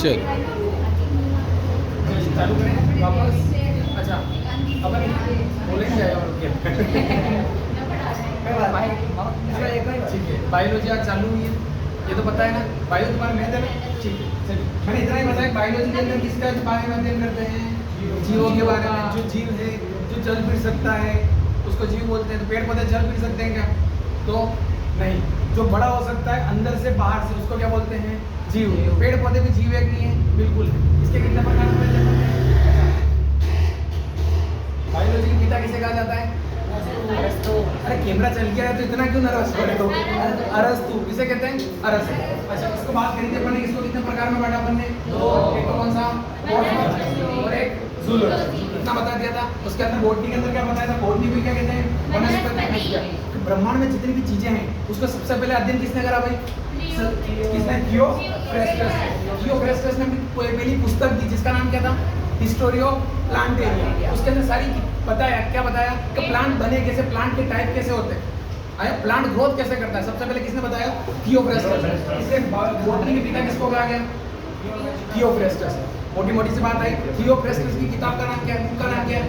चल चालू करें वापस। अच्छा अपन बोलेंगे और क्या ठीक है। बायोलॉजी आज चालू हुई है, ये तो पता है ना। बायो तुम्हारा मैथ है ना, ठीक है चलिए। मैंने इतना ही बताया बायोलॉजी के अंदर किसका बारे में अध्ययन करते हैं, जीवों के बारे में। जो जीव है जो चल फिर सकता है उसको जीव बोलते हैं। तो पेड़ पौधे चल फिर सकते हैं क्या? तो नहीं। जो बड़ा हो सकता है अंदर से बाहर से उसको क्या बोलते हैं? जीव। पेड़ पौधे भी जीव एक नहीं है? बिल्कुल। इसके कितने प्रकार होते हैं? बायोलॉजी के पिता किसे कहा जाता है? अरस्तु। अरे कैमरा चल गया है तो इतना क्यों नर्वस हो रहे हो? अरस्तु। किसे कहते हैं? अरस्तु। अच्छा इसको बात करेंगे अपन ने। इसको कितने प्रकार में बांटा अपन ने? दो। एक तो कौन सा? बॉटनी और एक जूलॉजी। इतना बता दिया था। उसके अंदर बॉटनी के अंदर क्या बताया था? बॉटनी को क्या कहते हैं? वनस्पति। ब्रह्मांड में जितनी भी चीजें हैं उसका सबसे पहले अध्ययन किसने करा भाई? किसने? थियोफ्रेस्टस। थियोफ्रेस्टस ने पहली पुस्तक दी जिसका नाम क्या था? History of Plantaria. उसके अंदर सारी बताया, क्या बताया कि प्लांट बने कैसे, प्लांट के टाइप कैसे होते हैं, आया प्लांट ग्रोथ कैसे करता है। सबसे पहले किसने बताया? थियोफ्रेस्टस। इसलिए बॉटनी के पिता किसको कहा गया? थियोफ्रेस्टस। मोटी मोटी सी बात आई। थियोफ्रेस्टस की किताब का नाम क्या है? बुक का नाम क्या है?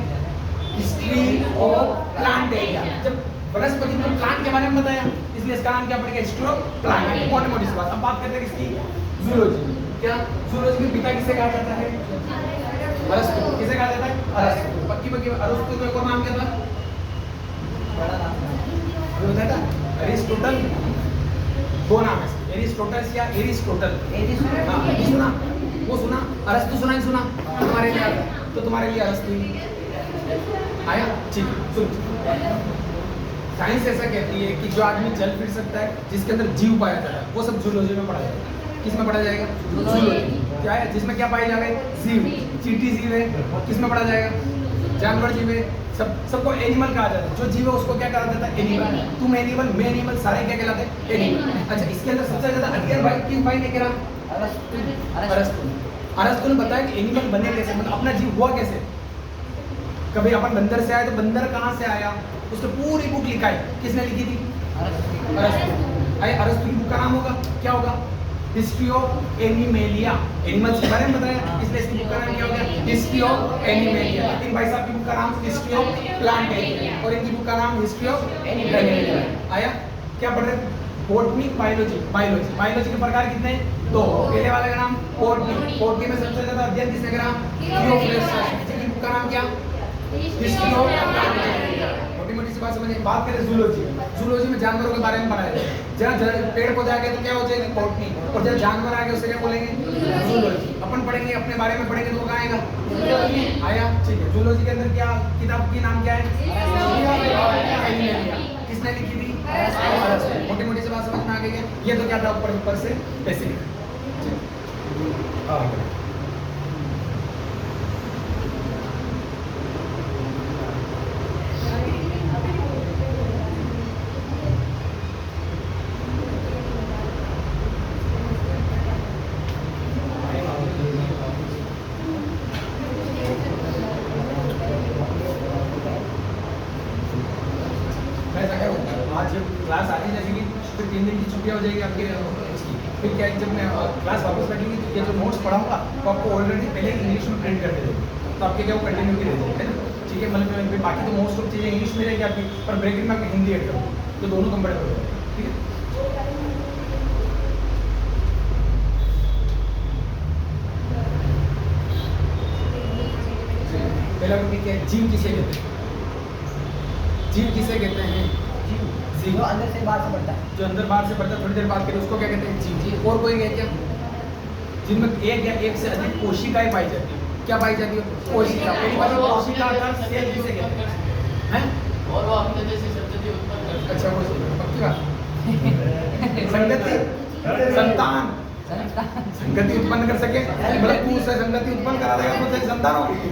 History of Plantaria. जब वनस्पति को प्लांट के बारे में बताया इसलिए इसका नाम क्या पड़ेगा? History of plant. मोटी मोटी सी बात। अब बात करते हैं किसकी? जूलॉजी। क्या जूलॉजी के पिता किसे कहा जाता है? अरस्तु। किसे कहा जाता है? अरस्तु। पक्की पक्की। अरस्तु का एक और नाम क्या था? बड़ा नाम था एरिस्टोटल। दो नाम है, एरिस्टोटस या एरिस्टोटल। हाँ सुना, वो सुना। अरस्तु सुना ही सुना। तुम्हारे लिए तो तुम्हारे लिए अरस्तु ही आया। ठीक है सुन। साइंस ऐसा कहती है कि जो आदमी चल फिर सकता है, जिसके अंदर जीव पाया जाता है, वो सब जूलॉजी में पढ़ा जाएगा। किस में पढ़ा जाएगा? जूलॉजी। क्या है? जिसमें क्या पाए जा रहे? जीव। चींटी जीव है, किस में पढ़ा जाएगा? जानवर जीव है। सबको एनिमल कहा जाता है। जो जीव है उसको क्या कहा जाता है? एनिमल। तुम एनिमल, मैं एनिमल, सारे क्या कहलाते हैं? एनिमल। अच्छा इसके अंदर सबसे ज्यादा अध्ययन भाई किस भाई ने करा? अरस्तु। अरस्तु ने बताया कि एनिमल बने कैसे, मतलब अपना जीव हुआ कैसे। कभी अपन बंदर से आए तो बंदर कहाँ से आया, उसने पूरी बुक लिखा है। किसने लिखी थी? अरस्तु। अरस्तु की बुक का नाम होगा क्या होगा? History of animalia. एनिमल्स के बारे में बताया इसलिए इसकी बुक का नाम क्या हो गया? History of animalia. लेकिन भाई साहब की बुक का नाम हिस्ट्री ऑफ प्लांटेरिया और इनकी बुक का नाम हिस्ट्री ऑफ एनिमेलिया। आया? क्या पढ़ रहे? Botany, biology. बायोलॉजी के प्रकार कितने हैं? दो। पहले वाले का नाम बॉटनी। बॉटनी में सबसे ज्यादा अध्ययन किसने करा? थियोफ्रेस्टस। इसकी बुक का नाम क्या? History of Plantaria. मोटी मोटी सी बात समझिए। बात करें जूलॉजी। जूलॉजी में जानवरों के बारे में पढ़ाया जाए। जहाँ पेड़ पौधे आ गए तो क्या हो जाएगी? बॉटनी। और जब जानवर आ गए उसे क्या बोलेंगे? जूलॉजी। अपन पढ़ेंगे अपने बारे में पढ़ेंगे तो वो कहाँ आएगा? आया? ठीक है। जूलॉजी के अंदर क्या किताब की नाम क्या है? किसने लिखी थी? मोटी मोटी सी बात समझ में आ गई है। ये तो क्या था ऊपर से बेसिक। आज जब क्लास आती जाएगी फिर 3 दिन की छुट्टियाँ हो जाएगी आपके इसकी। फिर क्या है, जब मैं क्लास वापस बैठेंगी तो ये जो नोट्स पढ़ाऊंगा तो आपको ऑलरेडी पहले इंग्लिश में प्रिंट कर दे देंगे, तो आपके क्या वो कंटिन्यू की रहती है ना। ठीक है, मतलब बाकी तो मोस्ट ऑफ चीज़ें इंग्लिश में रहेगी आपकी, पर ब्रेकेट में आपकी हिंदी ऐड करूँगा तो दोनों कंफर्टेबल हो जाएगा। ठीक है, पहला टॉपिक है जीव किसे कहते हैं। जीव किसे कहते हैं? जीव अंदर से बाहर से बढ़ता है, जो अंदर बाहर से बढ़ता है। थोड़ी देर बात करें उसको क्या कहते हैं? जीव। और कोई है क्या जिनमें एक या एक से अधिक कोशिकाएं पाई जाती है? क्या पाई जाती है? कोशिका। पहली बात कोशिका का सेल किसे कहते हैं? और वो अपने जैसे संतति उत्पन्न करते हैं। अच्छा, वो पक्की बात। संगति, संतान, संगति उत्पन्न कर सके, मतलब तू उससे संगति उत्पन्न करा देगा तो तेरी संतान होगी।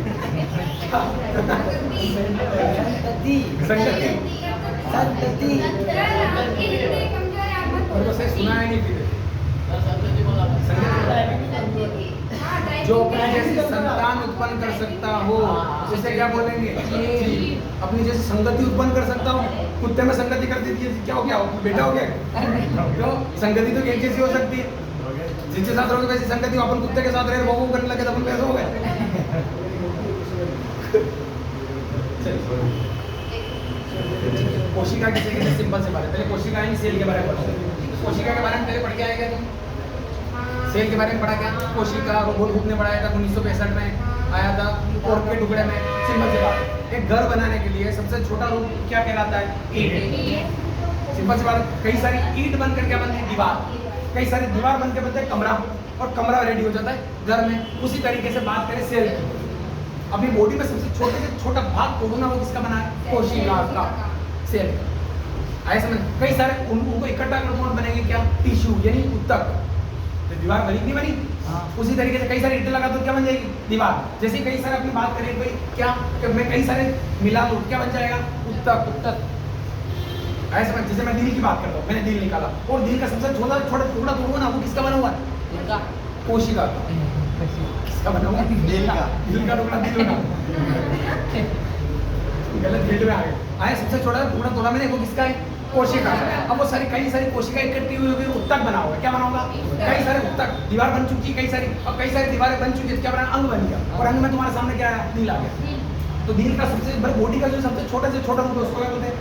संगति, संतति और वैसे सुना है नहीं फिर संतति बोला जो अपनी जैसी संतान उत्पन्न कर सकता हो उसे क्या बोलेंगे? अपनी जैसी संगति उत्पन्न कर सकता हो। कुत्ते में संगति कर दी थी, क्या हो गया? बेटा हो गया। तो संगति तो एक जैसी हो सकती है। जिसके साथ रहोगे वैसी संगति, अपन कुत्ते के साथ रहे वो करने लगे तो अपन कैसे हो गए? कोशिका किसे कहते हैं? सिंपल से बात है, पहले कोशिका ही सेल के बारे में पढ़ते हैं। कोशिका के बारे में पहले पढ़ के आएगा तुम? सेल के बारे में पढ़ा क्या? कोशिका रोबोट बुक ने पढ़ाया था 1965 में, आया था कोर्क के टुकड़े में। सिंपल से बात, एक घर बनाने के लिए सबसे छोटा रूप क्या कहलाता है? ईंट। सिंपल सी बात, कई सारी ईंट बनकर क्या बनती है? दीवार। कई सारी दीवार बनकर बनते हैं कमरा, और कमरा रेडी हो जाता है घर में। उसी तरीके से बात करें सेल की, अपनी बॉडी में सबसे छोटे से छोटा भाग तोड़ना वो किसका बना है? कोशिका का, सेल। आए समझ? कई सारे उनको इकट्ठा कर कौन बनेंगे? क्या? टिश्यू, यानी उत्तक। तो दीवार बनी नहीं बनी, उसी तरीके से कई सारे ईंटें लगा तो क्या बन जाएगी? दीवार। जैसे कई सारे अपनी बात करें भाई क्या कि मैं कई सारे मिला लूँ, क्या बन जाएगा? उत्तक। उत्तक ऐसे समझ। जैसे मैं दिल की बात करता हूँ, मैंने दिल निकाला, और दिल का सबसे छोटा छोटा टुकड़ा तोड़ूंगा ना, वो किसका बना हुआ है? कोशिका का। किसका बना हुआ है? दिल का। दिल का टुकड़ा दिल बना, गलत फील्ड में आ गए। आए सबसे छोटा टुकड़ा तोड़ा मैंने, वो किसका है? कोशिका। अब वो सारी कई सारी कोशिका इकट्ठी हुई होगी, उत्तक बना होगा। क्या बना होगा? कई सारे उत्तक, दीवार बन चुकी है कई सारी, और कई सारी दीवारें बन चुकी है, क्या बना? अंग बन गया, और अंग में तुम्हारे सामने क्या है? दिल आ गया। तो दिल का सबसे बड़ा, बॉडी का जो सबसे छोटा से छोटा रूप है उसको क्या बोलते हैं?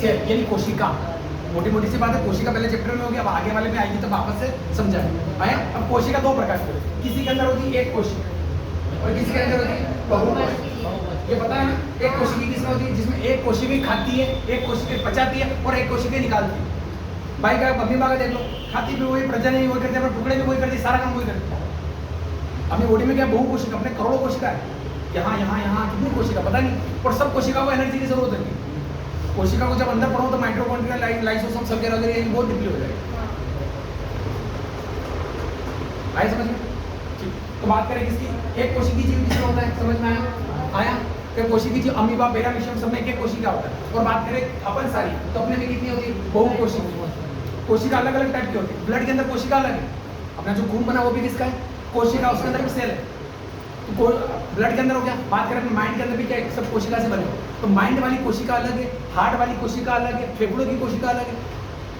सेल, यानी कोशिका। मोटी मोटी सी बात है, कोशिका पहले चैप्टर में होगी, अब आगे वाले में आएगी तो वापस से समझाएंगे। आया? अब कोशिका दो प्रकार की होती है, किसी के अंदर होती है एक कोशिका, और किसी के अंदर होती है बहुकोशिका। ये पता है ना? एक कोशिका किसमें होती है? जिसमें एक कोशिका खाती है, एक कोशिका पचाती है, और एक कोशिका निकालती है। भाई का मम्मी बाबा देख लो, खाती भी वही, प्रजनन भी वही करते हैं, टुकड़े भी वही करती है, सारा काम वही करते हैं। अपनी बॉडी में क्या बहु कोशिका, अपने करोड़ों कोशिका है, यहाँ यहाँ यहाँ कितनी कोशिका पता नहीं, और सब कोशिका को एनर्जी की जरूरत है। कोशिका को जब अंदर पढ़ो तो माइटोकॉन्ड्रिया, लाइसोसोम सब वगैरह बहुत डिप्ली हो जाएगी। आए समझ में? तो बात करें किसकी? एक कोशिकी जीव किसमें होता है? समझ में आया? आया? कि कोशिकी जीव अमीबा, पैरामीशियम सब में एक एक कोशिका होता है। और बात करें अपन सारी, तो अपने में कितनी होती है? बहु कोशिकी। कोशिका अलग अलग टाइप की होती है। ब्लड के अंदर कोशिका अलग है, अपना जो खून बना वो भी किसका है? कोशिका, उसके अंदर भी सेल है। तो ब्लड के अंदर हो गया। बात करें माइंड के अंदर भी क्या है? सब कोशिका से बने। तो माइंड वाली कोशिका अलग है, हार्ट वाली कोशिका अलग है, फेफड़ों की कोशिका अलग है।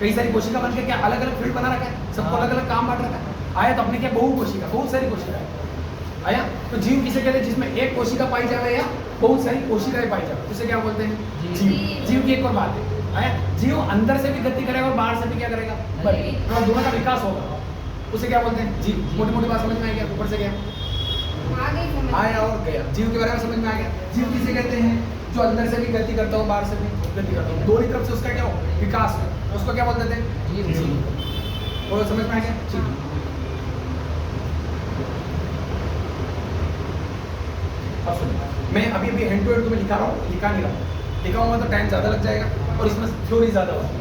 कई सारी कोशिका बनकर क्या अलग अलग फील्ड बना रखा है, सबको अलग अलग काम बांट रखा है। आया? तो अपने क्या बहु कोशिका, बहुत सारी कोशिका है। आया? तो जीव किसे कहते हैं? जिसमें एक कोशिका पाई जाए या बहुत सारी कोशिकाएं पाई जाए, उसे क्या बोलते हैं? जीव। जीव की एक और बात है, आया? जीव अंदर से भी गति करेगा और बाहर से भी क्या करेगा? और दोनों का विकास होगा, उसे क्या बोलते हैं? जीव। मोटी मोटी बात समझ में आ गया? ऊपर से गया, आया और गया। जीव के बारे में समझ में आ गया। जीव किसे कहते हैं? जो अंदर से भी गति करता हो, बाहर से भी गति करता हो, दोनों तरफ से उसका क्या हो? विकास हो, उसको क्या बोलते थे? जीव। और समझ में आ गया? जीव। अब सुनिए, मैं अभी अभी हैंड टू हैंड तुम्हें लिखा रहा हूँ, लिखा नहीं रहा। लिखा हुआ तो टाइम ज़्यादा लग जाएगा, और इसमें थ्योरी ज़्यादा होगी।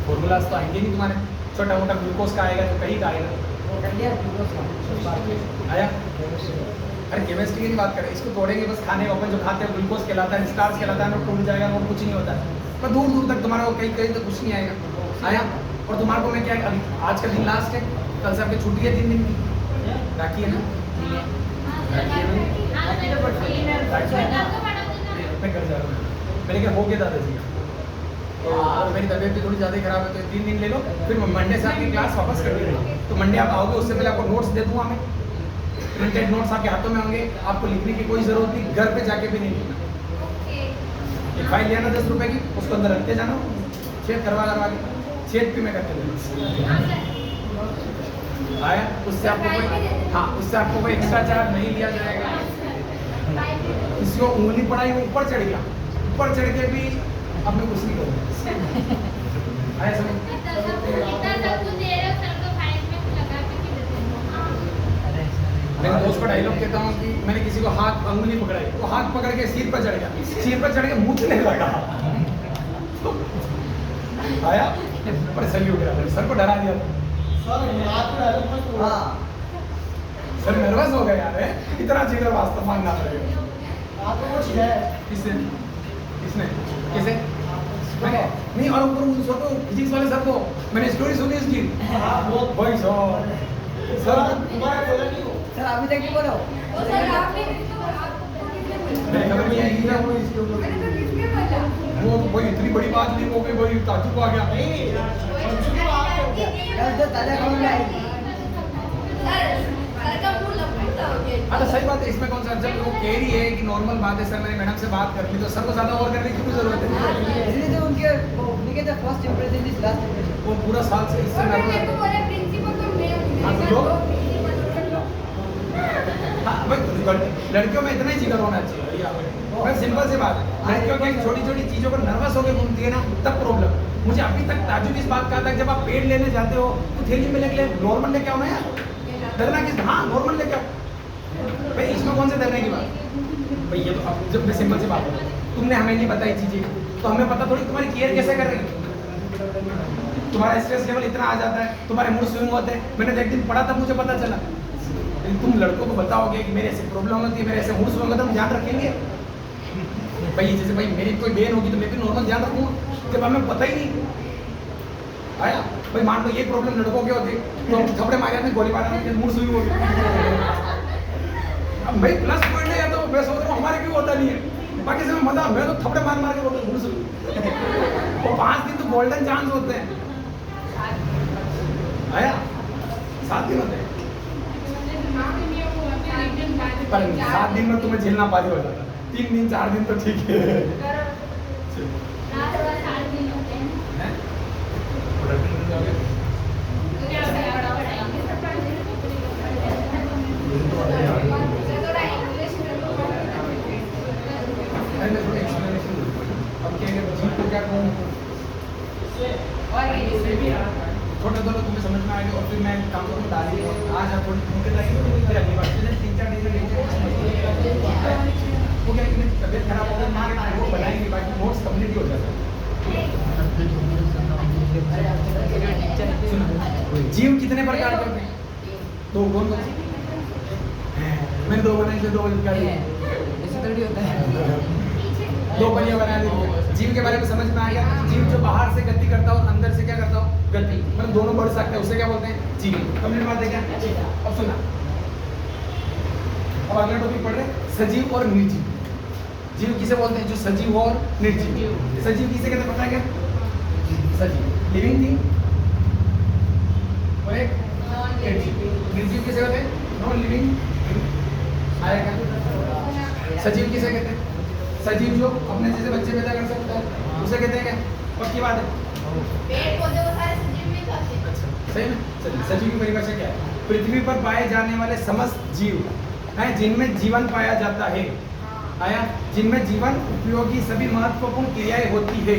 फॉर्मूलाज तो आएंगे नहीं तुम्हारे, छोटा मोटा ग्लूकोज का आएगा तो कहीं का आएगा। आया? अरे केमिस्ट्री की नहीं बात करें, इसको तोड़ेंगे बस, खाने अपन जो खाते हैं ग्लूकोज कहलाता है, स्टार्च कहलाता है, टूट जाएगा और कुछ नहीं होता है। पर दूर दूर तक तुम्हारा कहीं कहीं तो कुछ नहीं आएगा। आया? और तुम्हारे को मैं क्या, अभी आज का दिन लास्ट है, कल से आपकी छुट्टी है 3 दिन की, राखी है ना? मैं घर जा रहा हूँ, मैंने क्या हो गया दादाजी का, तो मेरी तबीयत भी थोड़ी ज़्यादा खराब है, तो 3 दिन ले लो, फिर मंडे से आपकी क्लास वापस कर देंगे। तो मंडे आप आओगे, उससे पहले आपको नोट्स दे दूँगा मैं, प्रिंटेड नोट्स आपके हाथों में होंगे, आपको लिखने की कोई ज़रूरत नहीं, घर पे जाके भी नहीं लिखना। एक फाइल लेना 10 रुपये की, उसको अंदर रखते जाना, छेद करवा के, छेद भी मैं करके देना। आया? उससे आपको कोई, हाँ, उससे आपको कोई एक्स्ट्रा चार्ज नहीं लिया जाएगा। किसी को उंगली पड़ाई, वो ऊपर चढ़ गया, ऊपर चढ़ के भी आपने कुछ नहीं करा। आया समझ? मैं दोस्त को डायलॉग कहता हूँ कि मैंने किसी को हाथ अंगुली पकड़ाई, वो हाथ पकड़ के सिर पर चढ़ गया, सिर पर चढ़ के मूछने लगा। आया? पर सही हो गया, सर को डरा दिया। सर नर्वस हो गया यार, इतना चीज़ वास्तव मांगना पड़ेगा। किसने? किसने? कैसे? नहीं, और ऊपर उन सर को, फिजिक्स वाले सर को मैंने स्टोरी सुनी उसकी। भाई सर अभी तक नहीं बोलो। मेरे खबर में यही है, वो भाई इतनी बड़ी बात नहीं हो गई, भाई ताज्जुब आ गया। ताजा खबर आएगी। हाँ तो सही बात है, इसमें कौन सा जब वो कह रही है कि नॉर्मल बात है सर मैंने मैडम से बात कर ली तो सर को ज़्यादा और करने की क्यों जरूरत है? इसलिए तो उनके उनके the first impression is last impression. वो पूरा साल से इससे और नर्वस मेरे को बोले प्रिंसिपल तो मैं हाँ, तो जो? प्रिंसिपल हाँ भाई लड़कियों में इतना ही जिगर होना चाहिए भैया। भाई सिंपल सी बात है, लड़कियों की छोटी छोटी चीज़ों पर नर्वस होकर घूमती है ना तब प्रॉब्लम। मुझे अभी तक ताजुब इस बात का आता है जब आप पेड़ लेने जाते हो तो थैली में लेके नॉर्मल लेके आओ ना यार, डरना किस? हाँ नॉर्मल लेके आओ भाई, इसमें कौन से डरने की बात भाई? ये तो अब जब मैं सिंपल सी बात है, तुमने हमें नहीं बताई चीज़ें तो हमें पता थोड़ी तुम्हारी केयर कैसे कर रही है। तुम्हारा स्ट्रेस लेवल इतना आ जाता है, तुम्हारे मूड स्विंग होते हैं। मैंने एक दिन पढ़ा तब मुझे पता चला। लेकिन तुम लड़कों को बताओगे कि मेरे ऐसे प्रॉब्लम होती है, मेरे ऐसे मूड स्विंग होता है, हम ध्यान रखेंगे भाई? जैसे भाई मेरी कोई बहन होगी तो मैं भी नॉर्मल ध्यान रखूँगा, जब हमें पता ही नहीं आया भाई। मान लो ये प्रॉब्लम लड़कों के होती तो हम थपड़े मारे में गोली मारने में मूड स्विंग हो गया। अब भाई प्लस पॉइंट है या तो मैं सोच रहा हूँ हमारे क्यों होता नहीं है, बाकी समय मजा मैं तो थपड़े मार मार के बोलता हूँ मूड स्विंग। और 5 दिन तो गोल्डन चांस होते हैं आया, 7 दिन होते हैं पर 7 दिन में तुम्हें झेलना भारी हो जाता है, 3 दिन 4 दिन तो ठीक है। छोटे दोनों तुम्हें समझ में आएगा और फिर मैं काम करूँ डाली आज आप थोड़ी उनके लाइए फिर अगली बार 3-4 दिन वो क्या कि तबियत खराब हो गई माँ वो बनाएंगे बाकी नोट्स कम्प्लीट हो जाता है। जीव कितने प्रकार के होते हैं? 2 कौन कौन से? मैंने 2 बनाए थे, 2 क्या ऐसे थोड़ी होता है। 2 परियां बना दी। जीव के बारे में समझ में आ गया। जीव जो बाहर से गति करता हो अंदर से क्या करता हो गति, मतलब दोनों बढ़ सकते हैं, उसे क्या बोलते हैं? जीव। कंप्लीट बात है क्या? अब सुना, अब अगला टॉपिक पढ़ रहे सजीव और निर्जीव। जीव किसे बोलते हैं? जो सजीव और निर्जीव। सजीव किसे कहते हैं पता है क्या? सजीव लिविंग थिंग और एक निर्जीव किसे कहते हैं? Non living. आएगा सजीव किसे कहते हैं? सजीव जो अपने जैसे बच्चे पैदा कर सकता है उसे कहते हैं क्या? पक्की बात है। पेड़ पौधे वो सारे सजीव नहीं खाते। अच्छा सही ना? चलिए सजीव की परिभाषा क्या है? पृथ्वी पर पाए जाने वाले समस्त जीव हैं जिनमें जीवन पाया जाता है, आया, जिनमें जीवन उपयोगी सभी महत्वपूर्ण क्रियाएं होती है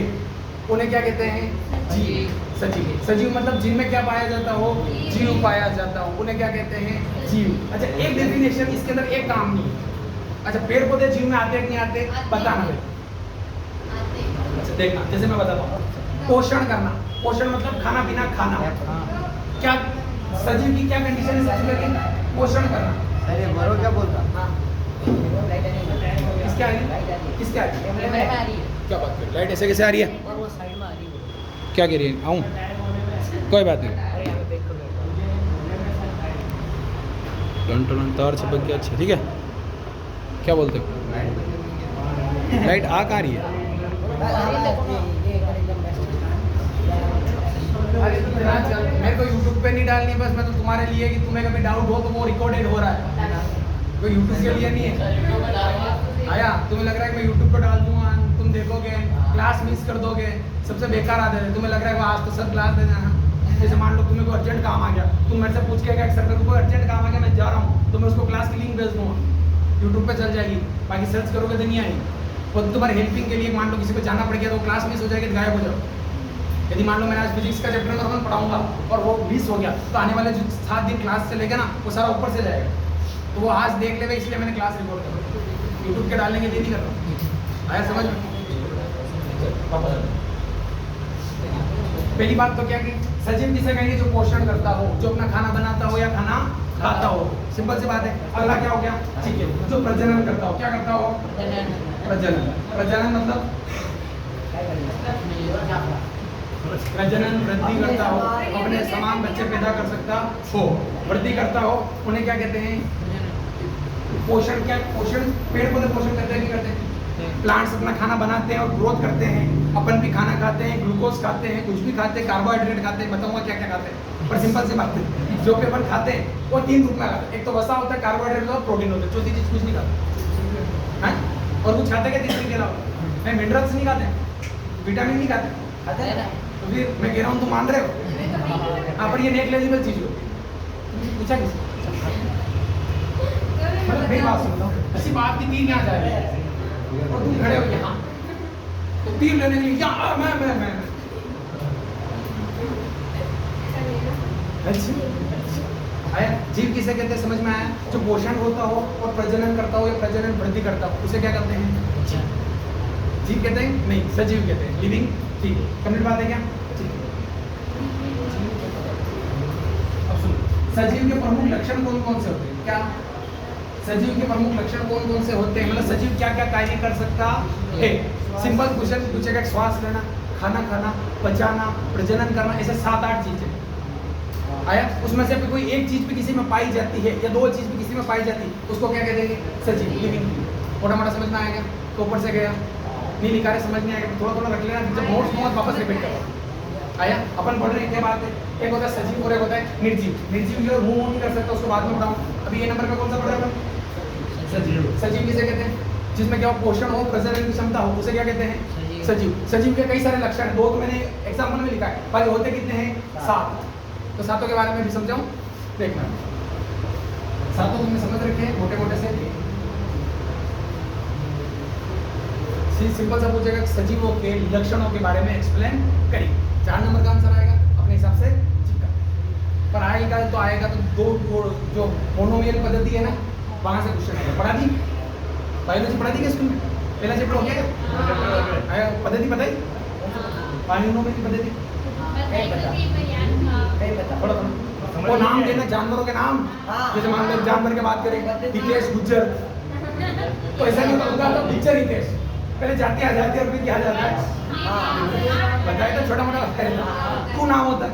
उन्हें क्या कहते हैं? जीव। सजीव। सजीव मतलब जिनमें क्या पाया जाता हो? जीव पाया जाता हो, उन्हें क्या कहते हैं? जीव। अच्छा एक डेफिनेशन, इसके अंदर एक काम नहीं है। अच्छा पेड़ पौधे जीव में आते हैं कि नहीं आते? बताना भाई। अच्छा देखना, जैसे मैं बताता हूँ पोषण करना, पोषण मतलब खाना पीना खाना। क्या सजीव की क्या कंडीशन है? सजीव की पोषण करना। अरे मरो क्या बोलता? हाँ किसके आ रही है? किसके आ रही है? क्या बात कर, लाइट ऐसे कैसे आ रही है? और वो साइड में आ रही है। क्या कह रही है? आऊँ? कोई बात नहीं। अरे यहाँ पे देख कर टन तार चिपक गया। अच्छा ठीक है, क्या बोलते हो? लाइट आ कहाँ रही है? मेरे को यूट्यूब पे नहीं डालनी, बस मैं तो तुम्हारे लिए कि तुम्हें कभी डाउट हो तो वो रिकॉर्डेड हो रहा है, कोई यूट्यूब के लिए नहीं है। आया तुम्हें लग रहा है कि मैं यूट्यूब पर डाल दूंगा, तुम देखोगे क्लास मिस कर दोगे, सबसे बेकार आदत है। तुम्हें लग रहा है आज तो सब क्लास दे देना। जैसे मान लो तुम्हें कोई अर्जेंट काम आ गया, तुम मेरे से पूछ के सर मेरे को कोई अर्जेंट काम आ गया मैं जा रहा हूँ, तो मैं उसको क्लास की लिंक भेज दूँगा, यूट्यूब पे चल जाएगी, बाकी सर्च करोगे तो नहीं आएगी। और तुम्हारे हेल्पिंग के लिए मान लो किसी को जाना पड़ गया तो क्लास मिस हो जाएगी, गायब हो जाओ। यदि मान लो मैंने आज फिजिक्स का चैप्टर नंबर 1 पढ़ाऊंगा और वो मिस हो गया तो आने वाले जो 7 दिन क्लास चलेगा ना वो सारा ऊपर से जाएगा। तो वो आज देख लेगा, इसलिए मैंने क्लास रिकॉर्ड कर यूट्यूब के डालने के लिए नहीं कर रहा हूँ। आया समझ में? पहली बात तो क्या कि सजीव किसे कहेंगे? जो पोषण करता हो, जो अपना खाना बनाता हो या खाना खाता हो, सिंपल सी बात है। अगला क्या हो गया? ठीक है, जो प्रजनन करता हो, क्या करता हो? प्रजनन। प्रजनन मतलब प्रजनन वृद्धि करता हो, अपने समान बच्चे पैदा कर सकता हो, वृद्धि करता हो, उन्हें क्या कहते हैं? पोषण। क्या पोषण? पेड़ पौधे पोषण करते हैं, नहीं करते? प्लांट्स अपना खाना बनाते हैं और ग्रोथ करते हैं, अपन भी खाना खाते हैं, ग्लूकोज खाते हैं, कुछ भी खाते हैं, कार्बोहाइड्रेट खाते हैं, बताऊंगा क्या क्या खाते हैं। पर सिंपल सी बात है, जो भी अपन खाते हैं वो 3 रूप में खाते हैं। एक तो वसा होता है, कार्बोहाइड्रेट और प्रोटीन होता है, चौथी चीज कुछ नहीं खाते हैं। और कुछ खाते क्या तीसरी के अलावा? मैं मिनरल्स नहीं खाते, विटामिन नहीं खाते, खाता है ना? तो फिर मैं कह रहा हूँ तुम मान रहे हो? हाँ, पर ये नेग्लिजिबल चीज हो। पूछा किसी? मतलब मेरी बात सुनो, ऐसी बात की तीर यहाँ जा रही है और तुम खड़े हो यहाँ, तो तीर लेने के लिए यहाँ मैं अच्छा आया। जीव किसे कहते हैं समझ में आया? जो पोषण होता हो और प्रजनन करता हो या प्रजनन वृद्धि करता हो उसे क्या कहते हैं? जीव कहते हैं? नहीं, सजीव कहते हैं, लिविंग। ठीक है, कंप्लीट बात है क्या? ठीक है, अब सुनो, सजीव के प्रमुख लक्षण कौन कौन से होते हैं? क्या सजीव के प्रमुख लक्षण कौन कौन से होते हैं? मतलब सजीव क्या क्या कार्य कर सकता है? सिंपल क्वेश्चन पूछेगा, श्वास लेना, खाना खाना, पचाना, प्रजनन करना, ऐसे 7-8 चीजें आया। उसमें से कोई एक चीज भी किसी में पाई जाती है या 2 चीज भी किसी में पाई जाती है, उसको क्या कह देंगे? सजीव, लिविंग। मोटा मोटा समझ में आएगा? तो ऊपर से गया नहीं लिखा रहे, समझ नहीं आएगा, थोड़ा थोड़ा रख लेना, जब नोट्स बहुत वापस रिपीट करो। आया, अपन पढ़ रहे हैं क्या बात है? एक होता है सजीव और एक होता है निर्जीव। निर्जीव जो मूव नहीं कर सकता उसको बाद में पढ़ाऊँ। अभी ये नंबर पे कौन सा पढ़ रहे हैं? सजीव। सजीव किसे कहते हैं? जिसमें क्या पोषण हो, प्रजनन की क्षमता हो, उसे क्या कहते हैं? सजीव। सजीव के कई सारे लक्षण हैं, 2 तो मैंने एग्जाम्पल में लिखा है, पर होते कितने हैं? 7। तो 7 के बारे में भी समझाऊं, देखना। 7 तुमने समझ रखे हैं मोटे मोटे से। सिंपल सा पूछेगा सजीवों के लक्षणों के बारे में एक्सप्लेन करिए। 4 नंबर का आंसर आएगा अपने हिसाब से चिक्का, पर आएगा तो 2 जो मोनोमियल पद्धति है ना, वहां से क्वेश्चन आएगा। पढ़ा दी बायोलॉजी, पढ़ा दी क्या स्कूल में? पहला चैप्टर हो गया आया? पद्धति बताई, पालिनोमियल की पद्धति थोड़ा वो नाम देना, जानवरों के नाम। जैसे मान लो जानवर की बात करें, हितेश गुज्जर, तो ऐसा नहीं होता तो पिक्चर हितेश पहले जाती आ जाती है और फिर क्या जाता है बताए तो छोटा मोटा बताए। 2 नाम होता है,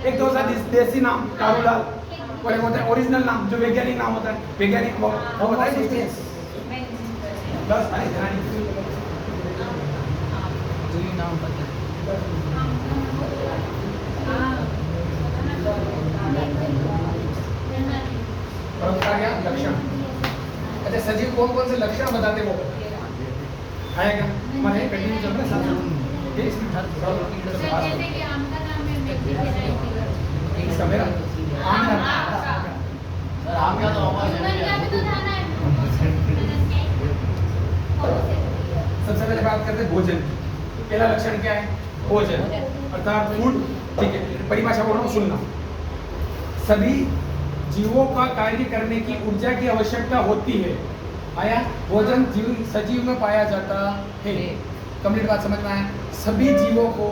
एक तो देसी नाम कारूलाल, और एक होता है ओरिजिनल नाम जो वैज्ञानिक नाम होता है। वैज्ञानिक वो बताए बस नाम पता क्या लक्षण। अच्छा, सजीव कौन कौन से लक्षण बताते वो आएगा हमारे कंटिन्यू चल रहा है। जैसे कि आम का नाम है मेथी, इसका मेरा आम का सर आम का तो हमारे तो था ना। सबसे पहले बात करते हैं भोजन। पहला लक्षण क्या है? भोजन अर्थात फूड। ठीक है, परिभाषा बोल रहा हूँ, सुनना। सभी जीवों का कार्य करने की ऊर्जा की आवश्यकता होती है। आया, भोजन जीव सजीव में पाया जाता है। कंप्लीट बात समझ में आया? सभी जीवों को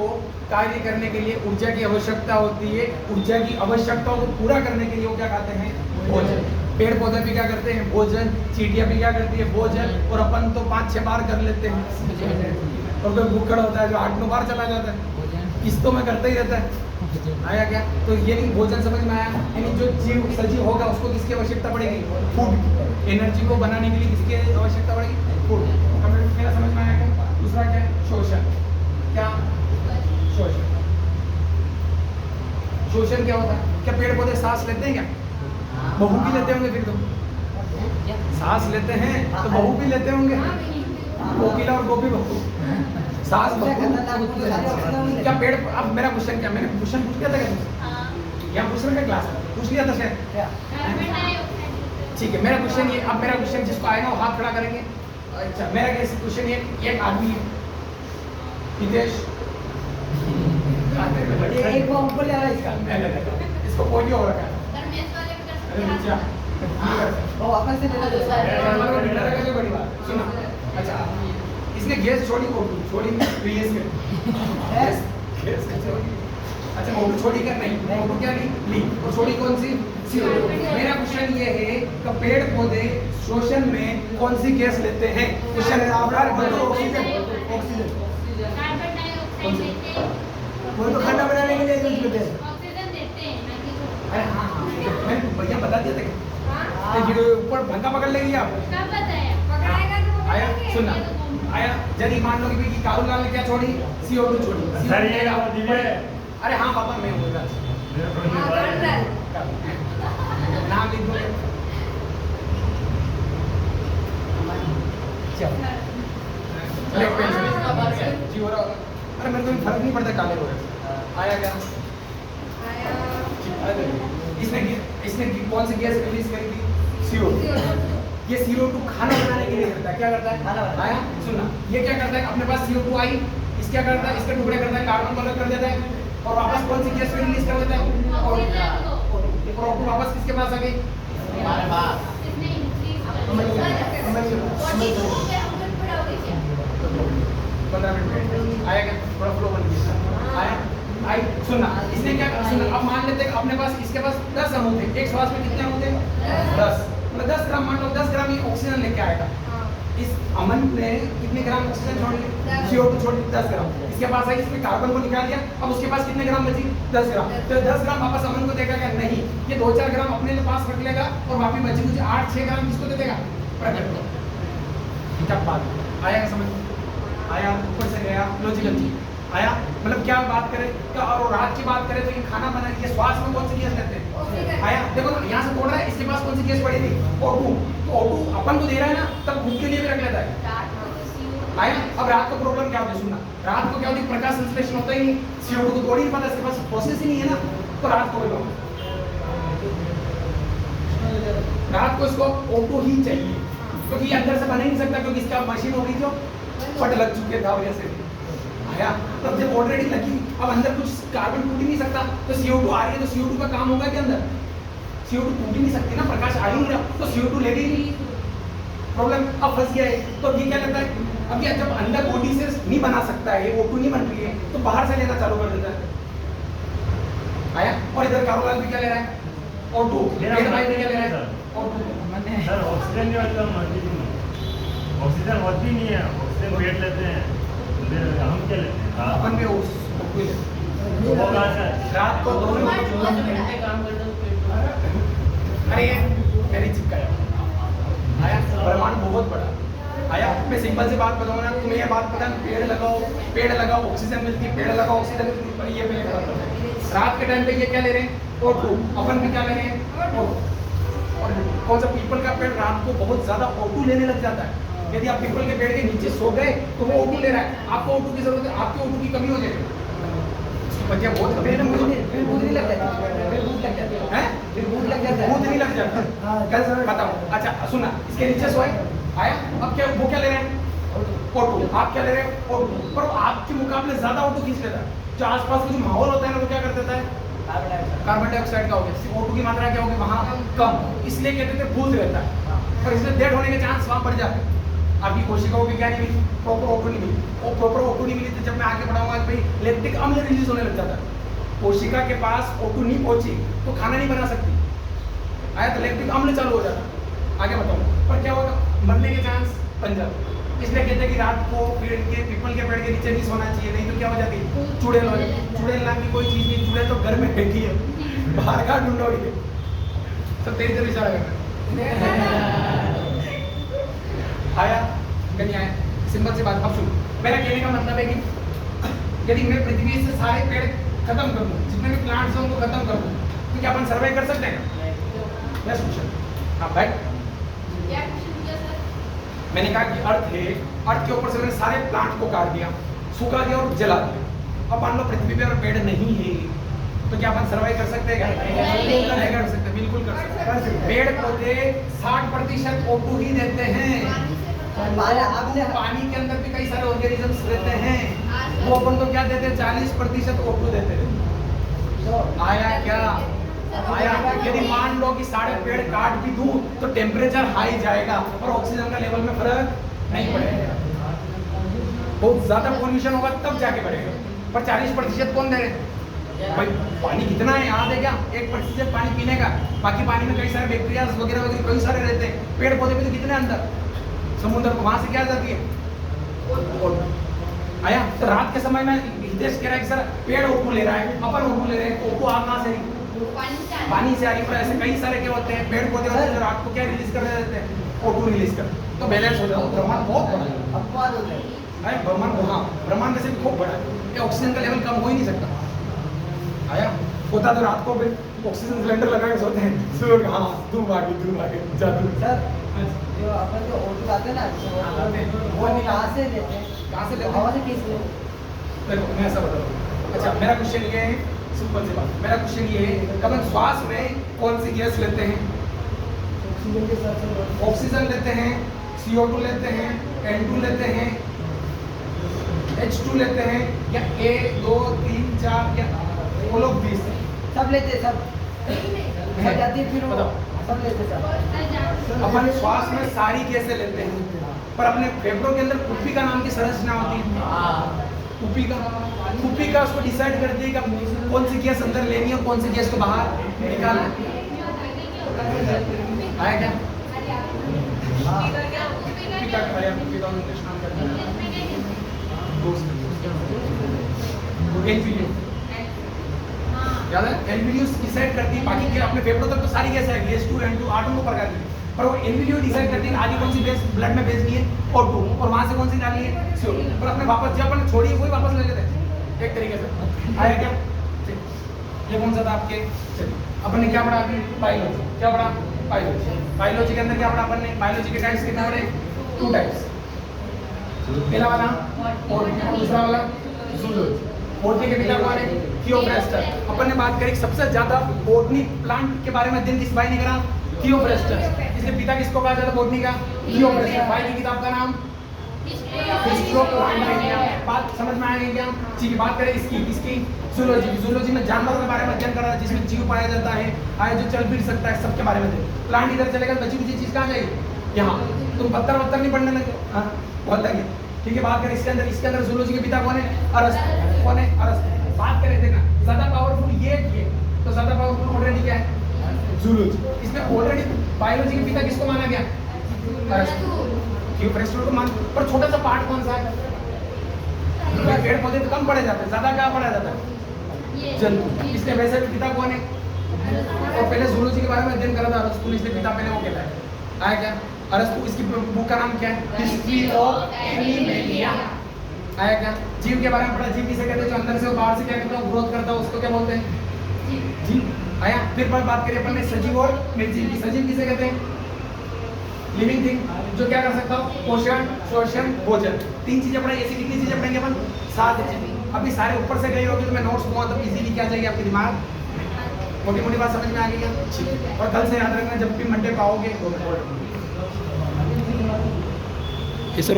कार्य करने के लिए ऊर्जा की आवश्यकता होती है। ऊर्जा की आवश्यकताओं को पूरा करने के लिए वो क्या खाते हैं? भोजन। पेड़ पौधे भी क्या करते हैं? भोजन। चींटियां भी क्या करती है? भोजन। और अपन तो 5-6 बार कर लेते हैं, और कोई भूखड़ होता है जो 8-9 बार चला जाता है, किस्तों में करता ही रहता है। आया क्या? तो ये नहीं भोजन समझ में आया? यानी जो जीव सजीव होगा उसको किसकी आवश्यकता पड़ेगी? फूड। एनर्जी को बनाने के लिए किसकी आवश्यकता पड़ेगी? फूड। मेरा समझ में आया क्या? दूसरा क्या है? शोषण। क्या? शोषण। शोषण क्या होता है? क्या पेड़ पौधे सांस लेते हैं? क्या बहू भी लेते होंगे? फिर तो सांस लेते हैं तो बहू भी लेते होंगे। कोकिला और गोपी बहू सांस बहू। क्या पेड़? अब मेरा क्वेश्चन क्या, मैंने क्वेश्चन पूछ लिया था क्या? यहाँ पूछ रहे थे क्लास में, पूछ लिया था शायद। ठीक है, मेरा क्वेश्चन ये, अब मेरा क्वेश्चन जिसको आएगा वो हाथ खड़ा करेंगे। अच्छा, मेरा क्वेश्चन ये, एक आदमी है हितेश, एक वो ऊपर ले आ रहा है इसका, इसको पोलियो हो रखा है। अरे नीचे वो वापस से ले लो। बड़ी बात सुना। अच्छा, इसने गैस छोड़ी, छोड़ी गैस छोड़ी। अच्छा, मोटू छोड़ी क्या? नहीं, मोटू क्या नहीं ली, और छोड़ी कौन सी? CO2। मेरा क्वेश्चन ये है कि पेड़ पौधे शोषण में कौन सी गैस लेते हैं? Question oxygen. वो तो खाना बनाने के लिए यूज करते हैं। अरे हाँ हाँ, मैंने भैया बता दिया था कि ऊपर भंगा पकड़ लेगी आप। आया सुनना, आया यदि मान लो कि कारूलाल ने क्या छोड़ी? CO2 छोड़ी। सर ये अरे हाँ पापा, मैं बोल रहा था नाम लिख दो। चलो जी हो रहा होगा। अरे मेरे को भी फर्क नहीं पड़ता काले हो रहे। आया क्या? इसने कौन सी गैस रिलीज करी थी? CO2। ये CO2 खाना बनाने के लिए करता है। क्या करता है? खाना बनाना। आया सुनना, ये क्या करता है? अपने पास CO2 आई, इस क्या करता है? इसके टुकड़े करता है, कार्बन को अलग कर देता है और वापस कौन सी गैस रिलीज कर देता है? और वापस किसके पास आ गई? हमारे पास 15 मिनट आया क्या? थोड़ा फ्लो बन गया। आया आई सुनना, इसने क्या सुनना, अब मान लेते हैं कि अपने पास इसके पास 10 अणु थे। एक श्वास में कितने अणु थे? 10। मतलब 10 ग्राम, मान लो 10 ग्राम ये ऑक्सीजन लेके आएगा। इस अमन ने कितने ग्राम ऑक्सीजन छोड़ दिया? CO2 छोड़ दिया 10 ग्राम। इसके पास आई, इसमें कार्बन को निकाल दिया। अब उसके पास कितने ग्राम बची? 10 ग्राम। तो 10 ग्राम वापस अमन को देगा क्या? नहीं, ये 2-4 ग्राम अपने पास रख लेगा और वापिस बची मुझे 8-6 ग्राम किसको दे देगा? प्रकृति को। क्या बात आया समझ? आया ऊपर से गया लॉजिकल चीज आया। मतलब क्या बात करें क्या? और रात की बात करें तो ये खाना बना के श्वास में कौन सी गैस लेते हैं? आया देखो ना, यहाँ से तोड़ रहा है, इसके पास कौन सी गैस पड़ी थी? O2। तो O2 अपन को दे रहा है ना, तब भूख के लिए भी रख लेता है। आया अब रात को प्रॉब्लम क्या होती है? सुनना, रात को क्या होती है? प्रकाश संश्लेषण होता ही नहीं, CO2 को तोड़ ही नहीं पाता, इसके पास प्रोसेस ही नहीं है ना, तो रात को बोलो रात को इसको O2 ही चाहिए, क्योंकि ये अंदर से बना ही नहीं सकता, क्योंकि इसका मशीन हो गई जो फट लग चुके था वजह से। आया तब जब ऑलरेडी लगी, अब अंदर कुछ कार्बन टूट ही नहीं सकता, तो CO2 आ रही है, तो CO2 का काम होगा कि अंदर CO2 टूट ही नहीं सकती ना, प्रकाश आ ही नहीं रहा, तो CO2 ले गई नहीं। प्रॉब्लम अब फंस गया है। तो ये क्या करता है? अब ये जब अंदर बॉडी से नहीं बना सकता है, O2 नहीं बन रही है, तो बाहर से लेना चालू कर देता है। आया और इधर कारोलाल भी क्या ले रहा है? O2। मेरा भाई भी क्या ले रहा है? O2। सर ऑक्सीजन नहीं होता, ऑक्सीजन होती नहीं है, ऑक्सीजन वेट लेते हैं, फिर हम क्या लेते हैं? अपन भी O2 लेते हैं। तो वो कहाँ से? रात को 2 घंटे काम करते हो। अरे ये मेरी चिपका है। आया ब्रह्मांड बहुत बड़ा। आया मैं सिंपल से बात बताऊँ ना, तुम्हें ये बात पता है? पेड़ लगाओ ऑक्सीजन मिलती है, पेड़ लगाओ ऑक्सीजन मिलती है, पर ये पहले खत्म है। रात के टाइम पे ये क्या ले रहे हैं? O2। अपन भी क्या ले रहे हैं? O2। और कौन सा पीपल का पेड़ रात को बहुत ज्यादा O2 लेने लग जाता है। यदि आप पीपल के पेड़ के नीचे सो गए तो वो O2 ले रहा है, आपको O2 की जरूरत है, आपके O2 की कमी हो जाएगी। बच्चे बहुत फिर भूख नहीं लग जाती, फिर भूख लग जाती है, फिर भूख लग जाता है। भूख नहीं लग जाता। कल समय बताओ। अच्छा सुना, इसके नीचे सोए आया, अब क्या वो क्या ले रहे हैं? O2। आप क्या ले रहे हैं? O2। पर आपके मुकाबले ज्यादा O2 खींच लेता है। जो आसपास का जो माहौल होता है ना, वो क्या कर देता है? कार्बन डाइऑक्साइड का हो गया, O2 की मात्रा क्या होगी वहाँ कम, इसलिए कहते थे भूत रहता है, और इसलिए डेड होने के चांस वहाँ बढ़ जाते हैं। आपकी कोशिकाओं की क्या नहीं मिली? प्रॉपर O2 नहीं मिली, और प्रॉपर O2 नहीं मिली तो जब मैं आगे बढ़ाऊंगा भाई लैक्टिक अम्ल रिलीज होने लग जाता है। कोशिका के पास O2 नहीं पहुंची तो खाना नहीं बना सकती, आया तो लैक्टिक अम्ल चालू हो जाता। आगे बताऊँ, पर क्या होगा? मरने के चांस बन जाते। इसलिए कहते हैं कि रात को पेड़ के पीपल के पेड़ के नीचे नहीं सोना चाहिए, नहीं तो क्या हो जाती है? चुड़ैल हो जाती। चुड़ैल नाम की कोई चीज नहीं, चुड़ैल तो घर में बैठी है, बाहर का ढूंढो ही है। तो तेरी तरफ इशारा करना आया कहीं आया। सिंपल सी बात, अब सुन, मेरा कहने का मतलब है कि यदि मैं पृथ्वी से सारे पेड़ खत्म कर दूं, जितने भी प्लांट्स हैं उनको खत्म कर दूं, तो क्या अपन सर्वाइव कर सकते हैं? Yes question. हाँ बैठ। मैंने कहा कि अर्थ है, अर्थ के ऊपर से मैंने सारे प्लांट को काट दिया, सूखा दिया और जला दिया। अब मान लो पृथ्वी पे अगर पेड़ नहीं है तो क्या अपन सर्वाइव कर सकते हैं? नहीं कर सकते, बिल्कुल कर सकते हैं। पेड़ पौधे 60% O2 ही देते हैं। पानी के अंदर भी कई सारे ऑर्गेनिजम्स रहते हैं, वो अपन तो क्या देते हैं? 40% O2 देते हैं। आया क्या? आया। यदि मान लो कि सारे पेड़ काट भी दूं तो टेम्परेचर हाई जाएगा और ऑक्सीजन का लेवल में फर्क नहीं पड़ेगा। बहुत ज्यादा पोल्यूशन होगा तब जाके बढ़ेगा, पर 40% कौन दे रहे हैं? भाई पानी कितना है? याद है क्या? 1% पानी पीने का, बाकी पानी में कई सारे बैक्टीरिया वगैरह वगैरह कई सारे रहते हैं। पेड़ पौधे भी तो कितने अंदर समुद्र को, वहां से क्या जाती है? आया तो रात के समय में हितेश कह रहा है कि सर पेड़ O2 ले रहा है, अपन O2 ले रहे हैं, O2 आ कहाँ से? पानी से आ रही है। ऐसे कई सारे क्या होते हैं पेड़ पौधे होते हैं जो रात को क्या रिलीज कर देते हैं? O2 रिलीज कर, तो बैलेंस हो जाता है। ब्रह्मांड बहुत बड़ा है, अपवाद होता है। ब्रह्मांड हाँ ब्रह्मांड वैसे भी खूब बड़ा है, ये ऑक्सीजन का लेवल कम हो ही नहीं सकता। आया होता तो रात को फिर ऑक्सीजन सिलेंडर लगा के सोते हैं, सुबह हाँ धूम आ गई जादू। सर जो अपन जो ओटू लाते हैं ना, हाँ, लाते हैं। वो कहाँ से लेते हैं? कहाँ से लेते हैं? हवा से खींचते हैं। देखो मैं ऐसा बता रहा हूँ। अच्छा मेरा क्वेश्चन ये है, सिंपल सी बात, मेरा क्वेश्चन ये है कि अपन श्वास में कौन सी गैस लेते हैं? ऑक्सीजन के साथ साथ ऑक्सीजन लेते हैं, CO2 लेते हैं, N2 लेते हैं, H2 लेते हैं, या A 2 3 4 या वो लोग 20? सब लेते हैं, सब जाती है फिर वो बताओ। सब लेते हैं सब। अपन श्वास में सारी गैसें लेते हैं, पर अपने फेफड़ों के अंदर कुप्पी का नाम की संरचना होती है। कुप्पी का उसको डिसाइड करती है कि कौन सी गैस अंदर लेनी है और कौन सी गैस को बाहर निकालना है। आया क्या? कुप्पी का कुप्पी का इंग्लिश नाम क्या है? एलवीयू। याद है? एलवीयू डिसाइड करती है, बाकी अपने फेफड़ों तक तो सारी गैस है, H2 N2 8 प्रकार की, पर वो एलवीयू डिसाइड करती है आगे कौन सी गैस ब्लड में भेजनी है O2, और वहां से कौन सी डालनी है CO2, पर अपने वापस जब अपन छोड़िए वही वापस ले लेते हैं एक तरीके से। आया क्या? ये कौन सा था आपके? चलिए अपन ने क्या पढ़ा अभी? बायोलॉजी। क्या पढ़ा? बायोलॉजी। बायोलॉजी के अंदर क्या पढ़ा अपन ने? बायोलॉजी के टाइप्स कितने पढ़े? 2 टाइप्स। पहला वाला और दूसरा वाला जूलॉजी। बॉटनी के पिता कौन है? थियोफ्रास्टस। अपन ने बात करी सबसे ज्यादा बॉटनी प्लांट के बारे में दिन किस भाई ने करा? थियोफ्रास्टस। इसके पिता किसको कहा जाता है बॉटनी का? थियोफ्रास्टस। भाई की किताब का नाम बात समझ में आएगी क्या? ठीक है, बात करें इसकी जूलॉजी। जूलॉजी में जानवरों के बारे में अध्ययन कर रहा है, जिसमें जीव पाया जाता है, आया जो चल फिर सकता है, सबके बारे में। प्लांट इधर चलेगा, बची कुछ चीज कहाँ जाएगी? यहाँ। तुम पत्थर नहीं पढ़ने लगे, हाँ बहुत लगे। ठीक है, बात करें इसके अंदर जूलॉजी के पिता कौन है? अरस्तु। कौन है? अरस्तु। बात करें देखना ज्यादा पावरफुल ये तो ज्यादा पावरफुल ऑलरेडी क्या है? जूलॉजी। इसमें ऑलरेडी बायोलॉजी के पिता किसको माना गया? अरस्तु। थियोफ्रास्टस को मान, पर छोटा सा पार्ट कौन सा है? पेड़ पौधे तो कम पढ़े जाते हैं, ज्यादा क्या पढ़ा जाता है? जंतु। इसलिए वैसे भी पिता कौन है? और पहले जूलॉजी के बारे में अध्ययन करा था अरस्तु ने, इसलिए पिता पहले वो कहता है। आया क्या? अरस्तु। इसकी बुक का नाम क्या है? History of Animalia. आया क्या? जीव के बारे में पढ़ा। जीव किसे कहते हैं? जो अंदर से और बाहर से क्या करता है? ग्रोथ करता है, उसको क्या बोलते हैं? जीव। आया? फिर बात करिए अपन ने सजीव और निर्जीव की। सजीव किसे कहते हैं? लिविंग थिंग, जो क्या कर सकता हो? पोषण, शोषण, भोजन। 3 चीजें पढ़ाई। ऐसी कितनी चीजें पढ़ेंगे अपन? 7 चीजें। अभी सारे ऊपर से गई होगी तो मैं नोट्स दूंगा तो इजीली क्या जाएगी आपके दिमाग? मोटी बात समझ में आ गई क्या? ठीक। और कल से याद रखना, जब भी मंडे पाओगे तो